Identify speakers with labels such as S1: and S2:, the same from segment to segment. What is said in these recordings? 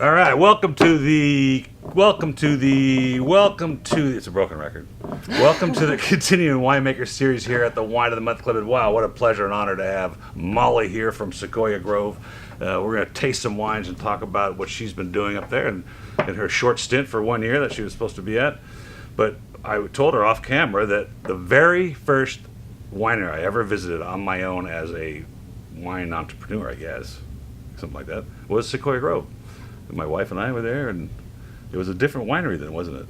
S1: All right, it's a broken record. Welcome to the Continuing Winemaker series here at the Wine of the Month Club. And wow, what a pleasure and honor to have Molly here from Sequoia Grove. We're going to taste some wines and talk about what she's been doing up there and in her short stint for 1 year that she was supposed to be at. But I told her off camera that the very first winery I ever visited on my own as a wine entrepreneur, I guess, something like that, was Sequoia Grove. My wife and I were there, and it was a different winery then, wasn't it?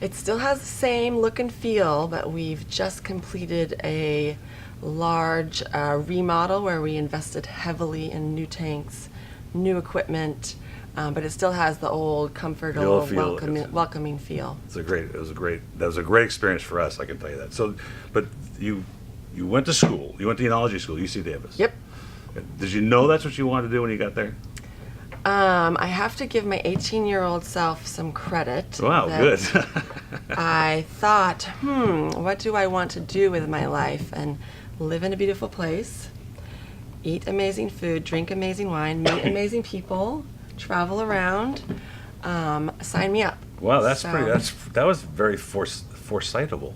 S2: It still has the same look and feel, but we've just completed a large remodel where we invested heavily in new tanks, new equipment, but it still has the old comfortable, welcoming feel.
S1: That was a great experience for us, I can tell you that. So, but you went to school, you went to enology school, UC Davis.
S2: Yep.
S1: Did you know that's what you wanted to do when you got there?
S2: I have to give my 18-year-old self some credit.
S1: Wow, good.
S2: I thought, what do I want to do with my life? And live in a beautiful place, eat amazing food, drink amazing wine, meet amazing people, travel around. Sign me up.
S1: Wow, that was very foresightable.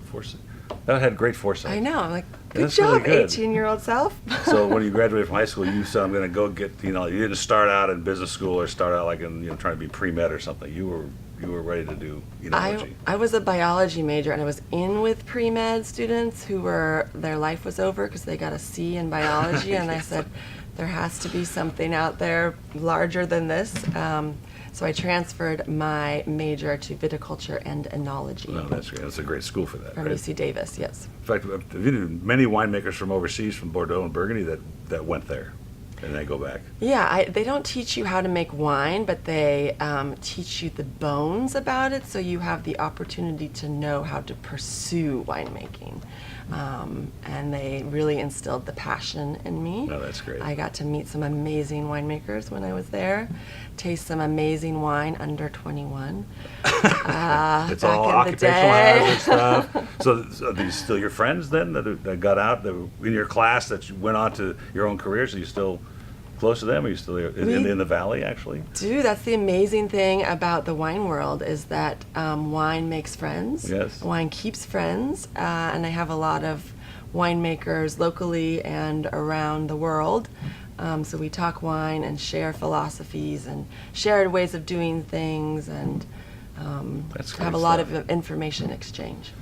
S1: That had great foresight.
S2: I know. Like, good job, really 18-year-old self.
S1: So when you graduated from high school, you said, I'm going to go get, you didn't start out in business school or start out like in, trying to be pre-med or something. You were ready to do enology.
S2: I was a biology major, and I was in with pre-med students who their life was over because they got a C in biology, and I said, there has to be something out there larger than this. So I transferred my major to viticulture and enology.
S1: Oh, that's great. That's a great school for that.
S2: From UC Davis, yes.
S1: In fact, I've interviewed many winemakers from overseas, from Bordeaux and Burgundy, that went there, and they go back.
S2: Yeah, they don't teach you how to make wine, but they teach you the bones about it, so you have the opportunity to know how to pursue winemaking. And they really instilled the passion in me.
S1: Oh, that's great.
S2: I got to meet some amazing winemakers when I was there, taste some amazing wine under 21.
S1: It's all occupational hazard stuff. So are these still your friends then that got out that were in your class that you went on to your own careers? Are you still close to them? Are you still in the valley, actually?
S2: Dude, that's the amazing thing about the wine world is that wine makes friends.
S1: Yes.
S2: Wine keeps friends. And I have a lot of winemakers locally and around the world. So we talk wine and share philosophies and shared ways of doing things and have a lot of information exchange.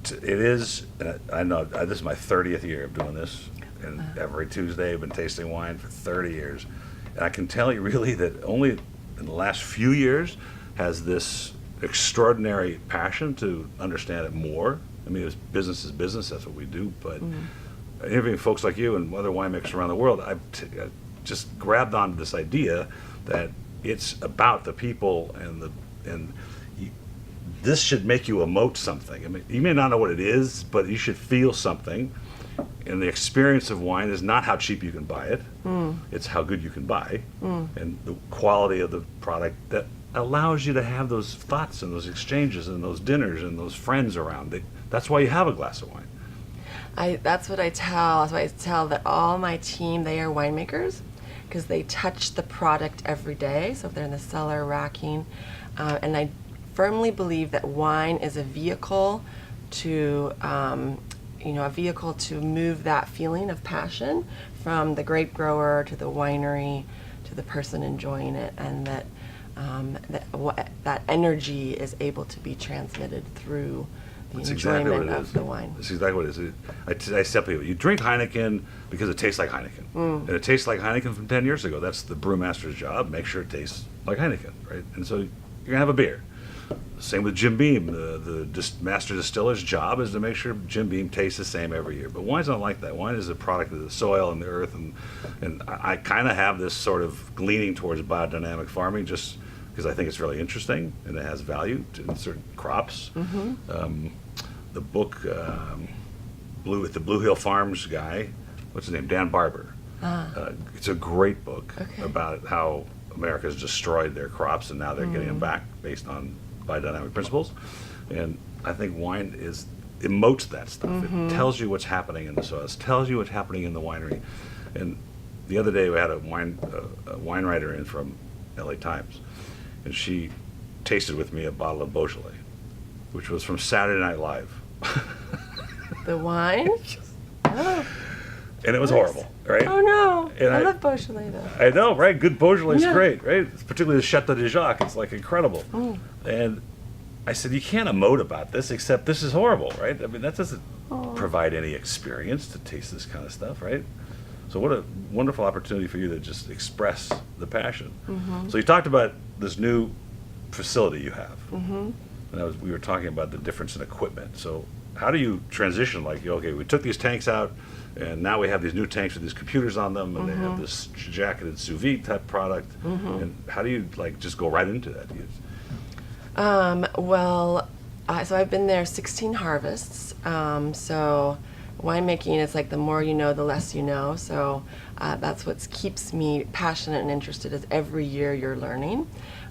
S1: It is, I know, this is my 30th year of doing this. And every Tuesday I've been tasting wine for 30 years. And I can tell you really that only in the last few years has this extraordinary passion to understand it more. I mean, it's business is business, that's what we do. But interviewing folks like you and other winemakers around the world, I just grabbed onto this idea that it's about the people and this should make you emote something. I mean, you may not know what it is, but you should feel something. And the experience of wine is not how cheap you can buy it. It's how good you can buy. And the quality of the product that allows you to have those thoughts and those exchanges and those dinners and those friends around. That's why you have a glass of wine.
S2: That's what I tell. That's why I tell that all my team, they are winemakers because they touch the product every day. So if they're in the cellar racking. And I firmly believe that wine is a vehicle to move that feeling of passion from the grape grower to the winery to the person enjoying it, and that energy is able to be transmitted through the enjoyment of the wine.
S1: That's exactly what it is. I tell people, you drink Heineken because it tastes like Heineken. And it tastes like Heineken from 10 years ago. That's the brewmaster's job, make sure it tastes like Heineken, right? And so you're going to have a beer. Same with Jim Beam. The master distiller's job is to make sure Jim Beam tastes the same every year. But wine's not like that. Wine is a product of the soil and the earth, and I kind of have this sort of leaning towards biodynamic farming just because I think it's really interesting and it has value to certain crops. The book, with the Blue Hill Farms guy, what's his name? Dan Barber. It's a great book about how America's destroyed their crops and now they're getting them back based on biodynamic principles. And I think wine emotes that stuff. It tells you what's happening in the soils, tells you what's happening in the winery. And the other day we had a wine writer in from LA Times, and she tasted with me a bottle of Beaujolais, which was from Saturday Night Live.
S2: The wine? Oh,
S1: And it was
S2: nice.
S1: horrible, right?
S2: Oh no!
S1: And
S2: I
S1: I-
S2: love Beaujolais though.
S1: I know, right? Good Beaujolais is
S2: Yeah.
S1: great, right? Particularly the Chateau de Jacques. It's like incredible.
S2: Mm.
S1: And I said, you can't emote about this, except this is horrible, right? I mean, that doesn't
S2: Oh.
S1: provide any experience to taste this kind of stuff, right? So what a wonderful opportunity for you to just express the passion.
S2: Mm-hmm.
S1: So you talked about this new facility you have.
S2: Mm-hmm.
S1: And we were talking about the difference in equipment. So how do you transition? Like, okay, we took these tanks out, and now we have these new tanks with these computers on them, and they have this jacketed sous vide type product. And how do you like just go right into that?
S2: Well, so I've been there 16 harvests. So winemaking is like the more you know, the less you know. So that's what keeps me passionate and interested is every year you're learning.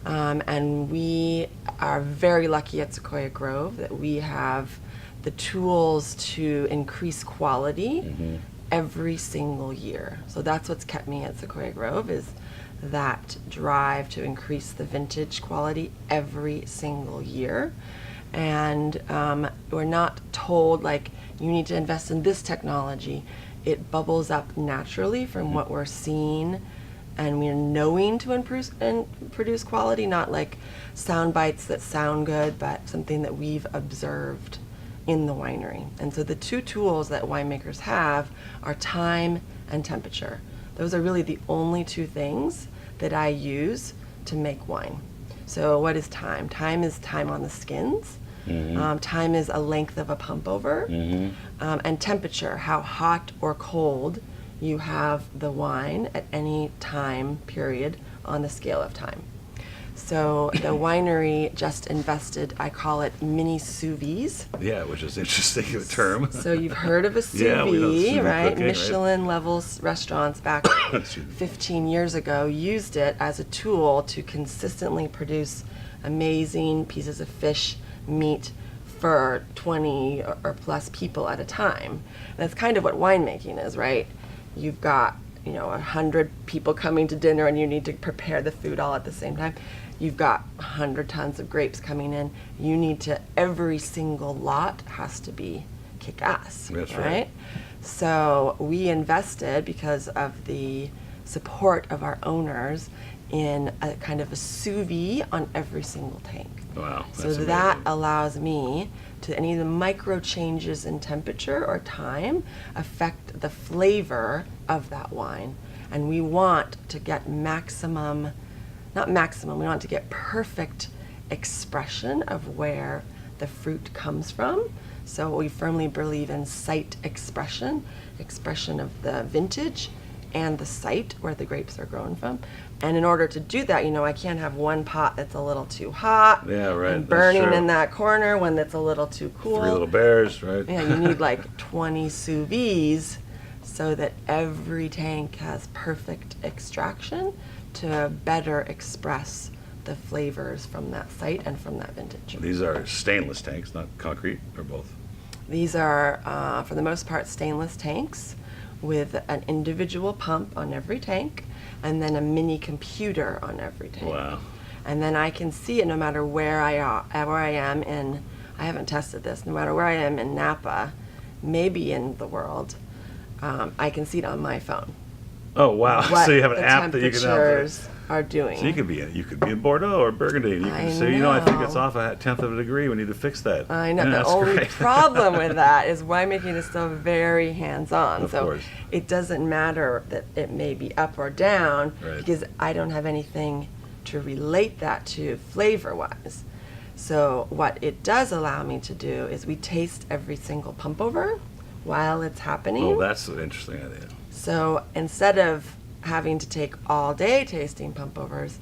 S2: And we are very lucky at Sequoia Grove that we have the tools to increase quality every single year. So that's what's kept me at Sequoia Grove is that drive to increase the vintage quality every single year. And we're not told like you need to invest in this technology. It bubbles up naturally from what we're seeing and we're knowing to improve and produce quality, not like sound bites that sound good, but something that we've observed in the winery. And so the two tools that winemakers have are time and temperature. Those are really the only two things that I use to make wine. So what is time? Time is time on the skins. Time is a length of a pump over. And temperature, how hot or cold you have the wine at any time period on the scale of time. So the winery just invested, I call it mini sous vides.
S1: Yeah, which is interesting a term.
S2: So you've heard of a sous
S1: Yeah, we know sous
S2: vide,
S1: vide
S2: right?
S1: cooking, right?
S2: Michelin levels restaurants back
S1: Excuse me.
S2: 15 years ago used it as a tool to consistently produce amazing pieces of fish, meat for 20 or plus people at a time. And that's kind of what winemaking is, right? You've got, 100 people coming to dinner and you need to prepare the food all at the same time. You've got 100 tons of grapes coming in. You need to, every single lot has to be kick-ass,
S1: That's right.
S2: So we invested because of the support of our owners in a kind of a sous vide on every single tank.
S1: Wow,
S2: So
S1: that's
S2: that
S1: amazing.
S2: allows me to any of the micro changes in temperature or time affect the flavor of that wine. And we want to get maximum, not maximum, we want to get perfect expression of where the fruit comes from. So we firmly believe in site expression of the vintage and the site where the grapes are grown from. And in order to do that, I can't have one pot that's a little too hot
S1: Yeah, right,
S2: and
S1: that's
S2: burning
S1: true.
S2: in that corner, one that's a little too cool.
S1: Three Little Bears, right?
S2: Yeah, you need like 20 sous vides so that every tank has perfect extraction to better express the flavors from that site and from that vintage.
S1: These are stainless tanks, not concrete, or both.
S2: These are, for the most part, stainless tanks with an individual pump on every tank and then a mini computer on every tank.
S1: Wow.
S2: And then I can see it no matter where I am in, I haven't tested this, no matter where I am in Napa, maybe in the world, I can see it on my phone.
S1: Oh wow!
S2: What
S1: So you have an
S2: the
S1: app that you can
S2: temperatures are doing.
S1: So you could be in Bordeaux or Burgundy, and you can
S2: I
S1: say, I think it's
S2: know.
S1: off a tenth of a degree. We need to fix that.
S2: I know.
S1: Yeah,
S2: The
S1: that's
S2: only
S1: great.
S2: problem with that is winemaking is still very hands-on.
S1: Of
S2: So
S1: course.
S2: it doesn't matter that it may be up or down
S1: Right.
S2: because I don't have anything to relate that to flavor-wise. So what it does allow me to do is we taste every single pump over while it's happening.
S1: Oh, that's an interesting idea.
S2: So instead of having to take all day tasting pump overs,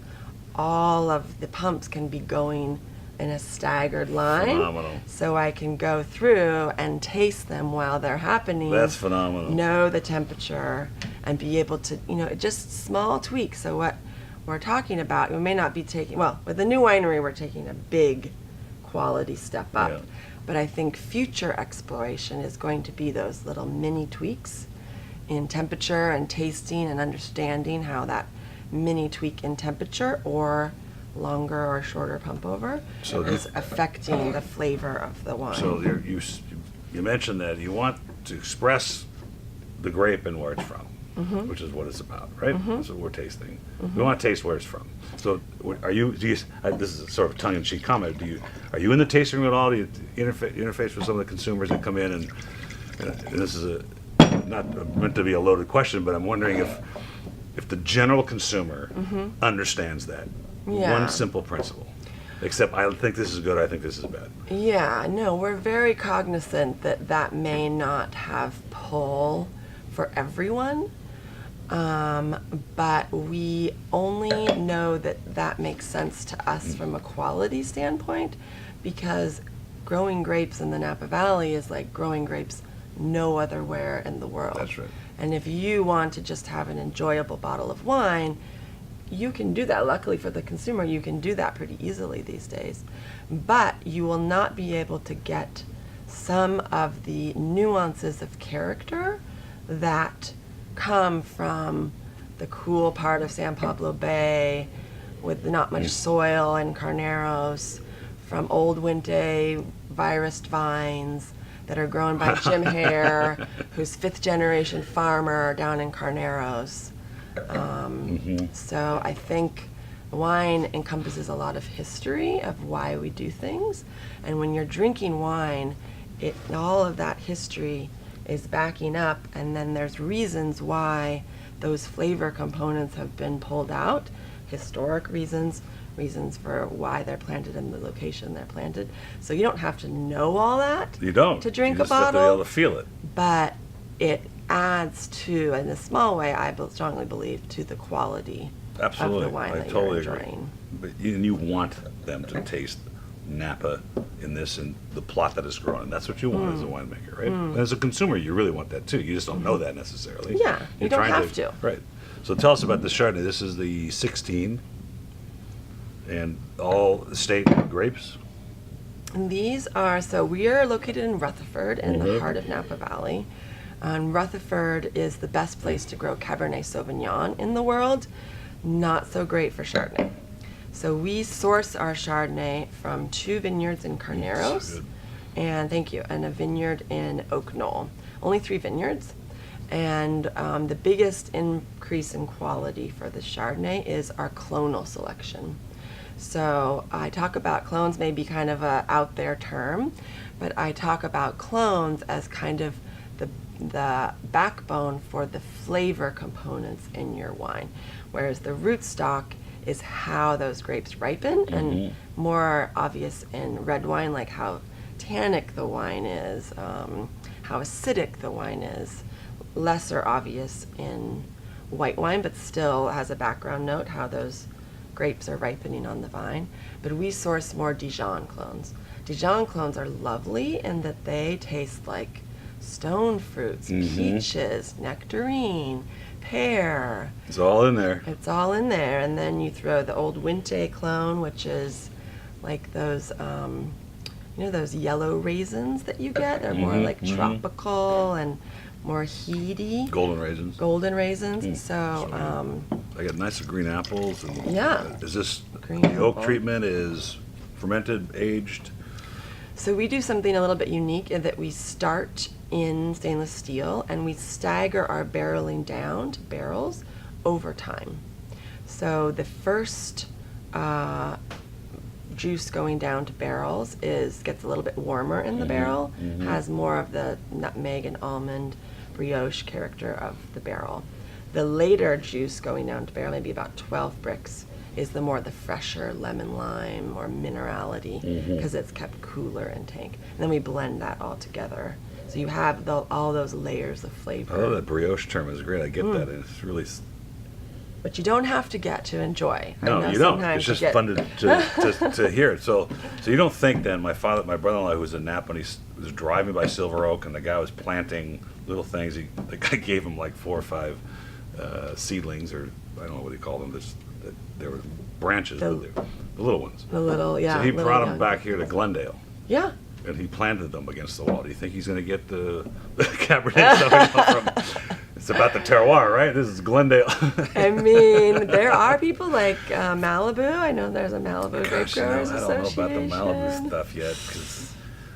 S2: all of the pumps can be going in a staggered line.
S1: Phenomenal.
S2: So I can go through and taste them while they're happening.
S1: That's phenomenal.
S2: Know the temperature and be able to, just small tweaks. So what we're talking about, we may not be taking, well, with the new winery, we're taking a big quality step up.
S1: Yeah.
S2: But I think future exploration is going to be those little mini tweaks in temperature and tasting and understanding how that mini tweak in temperature or longer or shorter pump over
S1: So
S2: is affecting the flavor of the wine.
S1: So you mentioned that you want to express the grape and where it's from, which is what it's about, right? That's what we're tasting. We want to taste where it's from. So this is a sort of tongue-in-cheek comment. Are you in the tasting room at all? Do you interface with some of the consumers that come in? And this is not meant to be a loaded question, but I'm wondering if the general consumer understands that.
S2: Yeah.
S1: One simple principle. Except I think this is good, I think this is bad.
S2: Yeah, no, we're very cognizant that may not have pull for everyone, but we only know that makes sense to us from a quality standpoint, because growing grapes in the Napa Valley is like growing grapes no other where in the world.
S1: That's right.
S2: And if you want to just have an enjoyable bottle of wine, you can do that. Luckily for the consumer, you can do that pretty easily these days. But you will not be able to get some of the nuances of character that come from the cool part of San Pablo Bay with not much soil and carneros, from old Winte virused vines that are grown by Jim Hare, who's fifth generation farmer down in Carneros. So I think wine encompasses a lot of history of why we do things, and when you're drinking wine, all of that history is backing up, and then there's reasons why those flavor components have been pulled out, historic reasons for why they're planted in the location they're planted. So you don't have to know all that.
S1: You don't.
S2: To drink
S1: you
S2: a
S1: just have to be
S2: bottle,
S1: able to feel it.
S2: but it adds to, in a small way, I strongly believe, to the quality
S1: Absolutely.
S2: of the wine
S1: I
S2: that
S1: totally
S2: you're
S1: agree.
S2: enjoying.
S1: But you want them to taste Napa in this and the plot that is grown. And that's what you want as a winemaker, right? And as a consumer, you really want that too. You just don't know that necessarily.
S2: Yeah, you
S1: You're
S2: don't
S1: trying
S2: have to.
S1: Right. So tell us about the Chardonnay. This is the 16 and all state grapes.
S2: And these are, so we are located in Rutherford, in the heart of Napa Valley. Rutherford is the best place to grow Cabernet Sauvignon in the world. Not so great for Chardonnay. So we source our Chardonnay from 2 vineyards in Carneros,
S1: Good.
S2: and thank you, and a vineyard in Oak Knoll. Only 3 vineyards. And the biggest increase in quality for the Chardonnay is our clonal selection. So I talk about clones, may be kind of a out there term, but I talk about clones as kind of the backbone for the flavor components in your wine, whereas the rootstock is how those grapes ripen, and more obvious in red wine, like how tannic the wine is, how acidic the wine is. Lesser obvious in white wine, but still has a background note how those grapes are ripening on the vine. But we source more Dijon clones. Dijon clones are lovely in that they taste like stone fruits, peaches, nectarine, pear.
S1: It's all in there.
S2: It's all in there. And then you throw the old Winte clone, which is like those, those yellow raisins that you get. They're more like tropical and more heady.
S1: Golden raisins.
S2: Golden raisins. So,
S1: I got nice green apples. And
S2: Yeah.
S1: Is this,
S2: Green
S1: the oak
S2: apple.
S1: treatment is fermented, aged?
S2: So we do something a little bit unique in that we start in stainless steel and we stagger our barreling down to barrels over time. So the first juice going down to barrels gets a little bit warmer in the barrel, has more of the nutmeg and almond brioche character of the barrel. The later juice going down to barrel, maybe about 12 bricks, is the fresher lemon lime or minerality, because it's kept cooler in tank. And then we blend that all together. So you have all those layers of flavor.
S1: I love that brioche term. It's great. I get that. It's really...
S2: But you don't have to get to enjoy. I
S1: No,
S2: know
S1: you don't.
S2: sometimes
S1: It's just
S2: you get-
S1: fun to hear it. So you don't think then, my brother-in-law who was in Napa, and he was driving by Silver Oak, and the guy was planting little things. The guy gave him like 4 or 5 seedlings, or I don't know what he called them. There were branches,
S2: The-
S1: the little ones.
S2: The little, yeah.
S1: So he
S2: little
S1: brought them
S2: young-
S1: back here to Glendale,
S2: Yeah.
S1: and he planted them against the wall. Do you think he's going to get the Cabernet Sauvignon from? It's about the terroir, right? This is Glendale.
S2: I mean, there are people like Malibu. I know there's a Malibu Grape
S1: Gosh, you know,
S2: Growers
S1: I don't know
S2: Association.
S1: about the Malibu stuff yet, because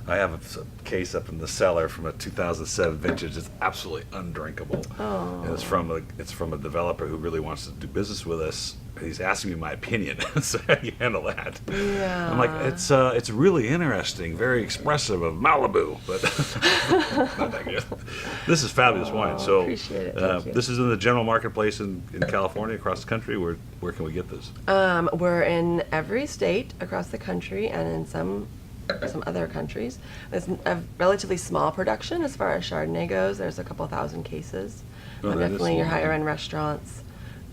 S1: I have a case up in the cellar from a 2007 vintage. It's absolutely undrinkable.
S2: Oh.
S1: And it's from a developer who really wants to do business with us. He's asking me my opinion. So how do you handle that?
S2: Yeah.
S1: I'm like, it's really interesting, very expressive of Malibu, but not that good. This is fabulous wine. So
S2: appreciate it. Thank you.
S1: this is in the general marketplace in California, across the country. Where can we get this?
S2: We're in every state across the country and in some other countries. It's a relatively small production as far as Chardonnay goes. There's a couple thousand cases.
S1: Oh, that is
S2: Definitely your
S1: small.
S2: higher end restaurants.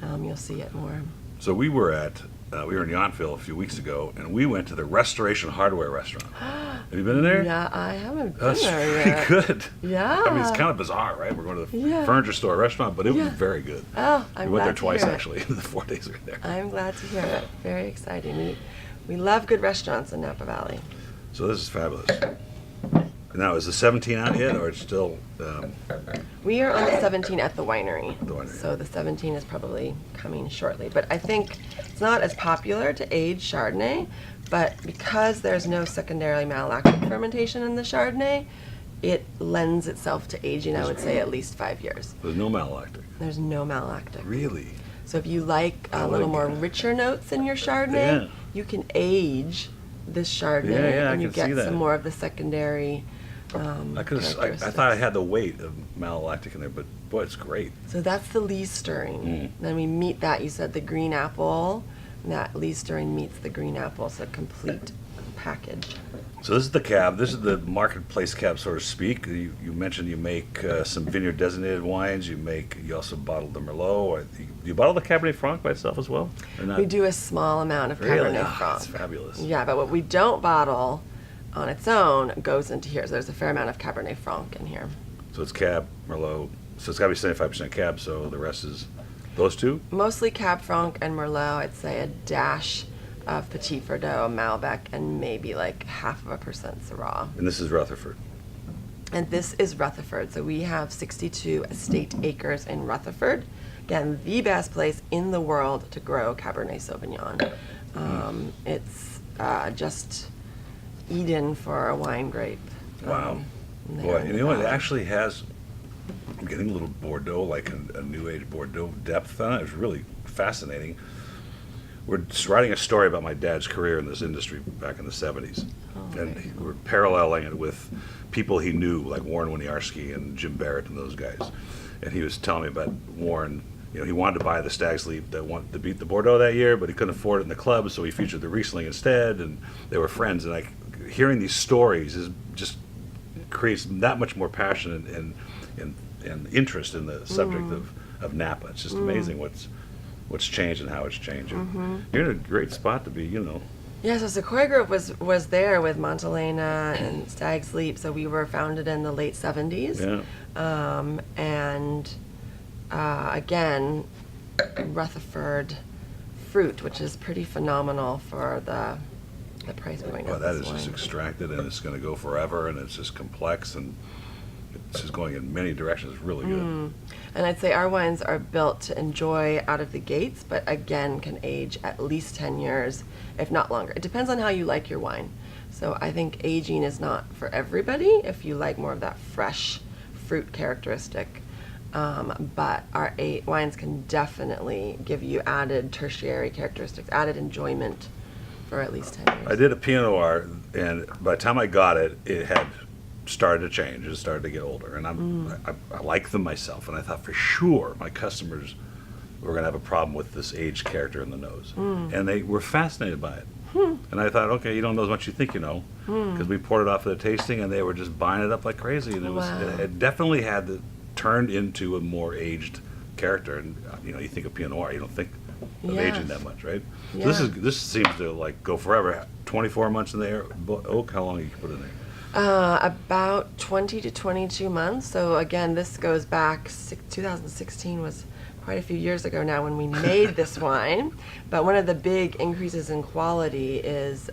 S2: You'll see it more.
S1: So we were in Yountville a few weeks ago, and we went to the Restoration Hardware restaurant. Have you been in there?
S2: Yeah, I haven't been
S1: That's
S2: there
S1: pretty
S2: yet.
S1: good.
S2: Yeah.
S1: I mean, it's kind of bizarre, right? We're going to the
S2: Yeah.
S1: furniture store restaurant, but it was
S2: Yeah.
S1: very good.
S2: Oh, I'm
S1: We went there
S2: glad to
S1: twice,
S2: hear it.
S1: actually, in the 4 days we were there.
S2: I'm glad to hear it. Very exciting. We love good restaurants in Napa Valley.
S1: So this is fabulous. Now, is the 17 out yet, or it's still...
S2: We are on the 17 at the winery.
S1: The winery.
S2: So the 17 is probably coming shortly. But I think it's not as popular to age Chardonnay, but because there's no secondarily malolactic fermentation in the Chardonnay, it lends itself to aging, I would say, at least 5 years.
S1: There's no malolactic.
S2: There's no malolactic.
S1: Really?
S2: So if you like a little
S1: like
S2: more
S1: it.
S2: richer notes in your Chardonnay,
S1: Yeah.
S2: you can age this Chardonnay
S1: Yeah, I
S2: and you
S1: can
S2: get
S1: see that.
S2: some more of the secondary
S1: I
S2: characteristics.
S1: thought I had the weight of malolactic in there, but boy, it's great.
S2: So that's the lees stirring.
S1: Mm.
S2: Then we meet that, you said the green apple, and that lees stirring meets the green apple, so a complete package.
S1: So this is the cab. This is the marketplace cab, so to speak. You mentioned you make some vineyard designated wines. You also bottle the Merlot. Do you bottle the Cabernet Franc by itself as well? Or not?
S2: We do a small amount of
S1: Really?
S2: Cabernet
S1: Oh,
S2: Franc.
S1: that's fabulous.
S2: Yeah, but what we don't bottle on its own goes into here. So there's a fair amount of Cabernet Franc in here.
S1: So it's Cab, Merlot. So it's got to be 75% Cab, so the rest is those two?
S2: Mostly Cab Franc and Merlot. I'd say a dash of Petit Verdot, Malbec, and maybe like 0.5% Syrah.
S1: And this is Rutherford.
S2: And this is Rutherford. So we have 62 estate acres in Rutherford. Again, the best place in the world to grow Cabernet Sauvignon. It's just Eden for a wine grape.
S1: Wow.
S2: there
S1: Boy,
S2: in
S1: you
S2: the
S1: know what? It
S2: valley.
S1: actually has, I'm getting a little Bordeaux, like a new age Bordeaux depth on it. It's really fascinating. We're just writing a story about my dad's career in this industry back in the 70s. And
S2: very
S1: we're paralleling it with people he knew, like Warren Winiarski and Jim Barrett and those guys. And he was telling me about Warren. You know, he wanted to buy the Stag's Leap that wanted to beat the Bordeaux that year, but he couldn't afford it in the club, so he featured the Riesling instead, and they were friends. And hearing these stories just creates that much more passion and interest in the subject of Napa. It's just amazing what's changed and how it's changing. You're in a great spot to be,
S2: Yeah, so Sequoia Group was there with Montelena and Stag's Leap. So we were founded in the late 70s.
S1: Yeah.
S2: Again, Rutherford fruit, which is pretty phenomenal for the price point
S1: Well,
S2: of
S1: that
S2: this
S1: is just
S2: wine.
S1: extracted, and it's going to go forever, and it's just complex, and it's just going in many directions. It's really good.
S2: And I'd say our wines are built to enjoy out of the gates, but again, can age at least 10 years, if not longer. It depends on how you like your wine. So I think aging is not for everybody if you like more of that fresh fruit characteristic. But our wines can definitely give you added tertiary characteristics, added enjoyment for at least 10 years.
S1: I did a Pinot Noir, and by the time I got it, it had started to change. It started to get older, and I like them myself. And I thought for sure my customers were going to have a problem with this aged character in the nose, and they were fascinated by it. And I thought, okay, you don't know as much as you think you know, because we poured it off for the tasting, and they were just buying it up like crazy. And
S2: Wow.
S1: it definitely had turned into a more aged character. And you think of Pinot Noir, you don't think of
S2: Yes.
S1: aging that much, right?
S2: Yeah.
S1: So this seems to like go forever. 24 months in there. Oak, how long you put in there?
S2: About 20 to 22 months. So again, this goes back, 2016 was quite a few years ago now when we made this wine. But one of the big increases in quality is,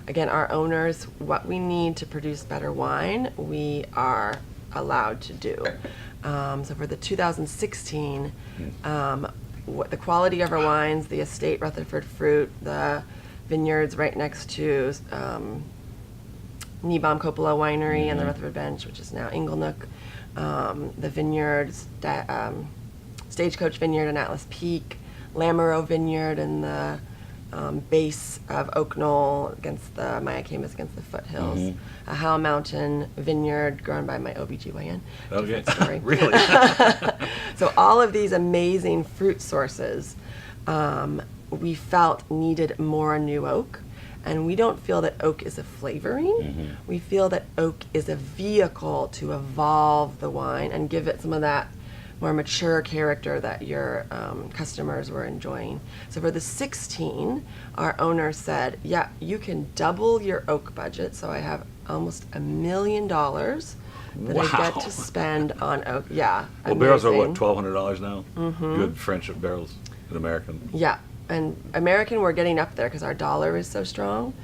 S2: again, our owners, what we need to produce better wine, we are allowed to do. So for the 2016, the quality of our wines, the estate Rutherford fruit, the vineyards right next to Niebaum Coppola Winery and the Rutherford Bench, which is now Inglenook, the vineyards, Stagecoach Vineyard and Atlas Peak, Lamoureux Vineyard and the base of Oak Knoll against the Mayacamas against the foothills, a Howell Mountain Vineyard grown by my OBGYN.
S1: Okay.
S2: Different story.
S1: Really?
S2: So all of these amazing fruit sources we felt needed more new oak. And we don't feel that oak is a flavoring. We feel that oak is a vehicle to evolve the wine and give it some of that more mature character that your customers were enjoying. So for the 16, our owner said, yeah, you can double your oak budget. So I have almost $1 million that I get to spend on oak. Yeah.
S1: Well, barrels are what,
S2: amazing.
S1: $1,200 now? Good French barrels, an American.
S2: Yeah. And American, we're getting up there because our dollar is so strong.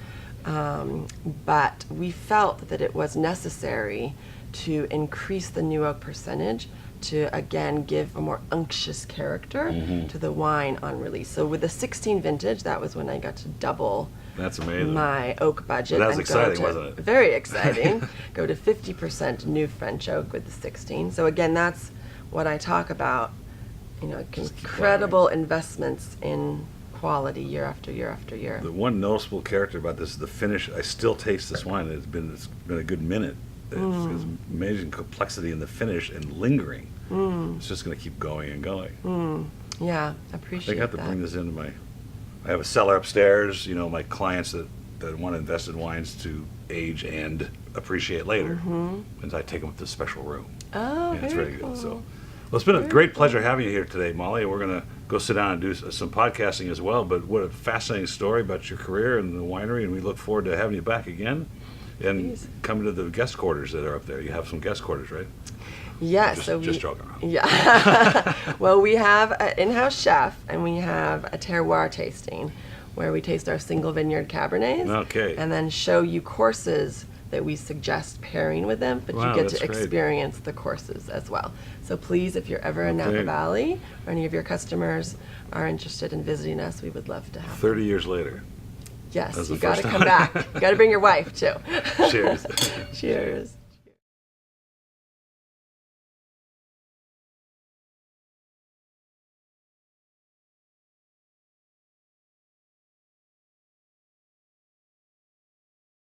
S2: But we felt that it was necessary to increase the new oak percentage to, again, give a more unctuous character to the wine on release. So with the 16 vintage, that was when I got to double
S1: That's amazing.
S2: my oak budget.
S1: That was
S2: and
S1: exciting,
S2: to,
S1: wasn't it?
S2: Very exciting. Go to 50% new French oak with the 16. So again, that's what I talk about. You know, incredible investments in quality year after year after year.
S1: The one noticeable character about this is the finish. I still taste this wine. It's been a good minute. It's amazing complexity in the finish and lingering. It's just going to keep going and going.
S2: Yeah,
S1: I
S2: appreciate
S1: think I have to
S2: that.
S1: bring this into my. I have a cellar upstairs. You know, my clients that want to invest in wines to age and appreciate later, and I take them to a special room.
S2: Oh,
S1: Yeah, it's
S2: very
S1: really
S2: cool.
S1: good. So, well, it's been a great pleasure having you here today, Molly. We're going to go sit down and do some podcasting as well. But what a fascinating story about your career and the winery, and we look forward to having you back again and
S2: Please.
S1: coming to the guest quarters that are up there. You have some guest quarters, right?
S2: Yes.
S1: Just joking around.
S2: Yeah. Well, we have an in-house chef, and we have a terroir tasting, where we taste our single vineyard Cabernets.
S1: Okay.
S2: And then show you courses that we suggest pairing with them, but
S1: Wow,
S2: you get
S1: that's
S2: to
S1: great.
S2: experience the courses as well. So please, if you're ever in
S1: Okay.
S2: Napa Valley or any of your customers are interested in visiting us, we would love to have them.
S1: 30 years later.
S2: Yes,
S1: That's
S2: you
S1: the
S2: got to
S1: first
S2: come
S1: time.
S2: back. You got to bring your wife too.
S1: Cheers.
S2: Cheers.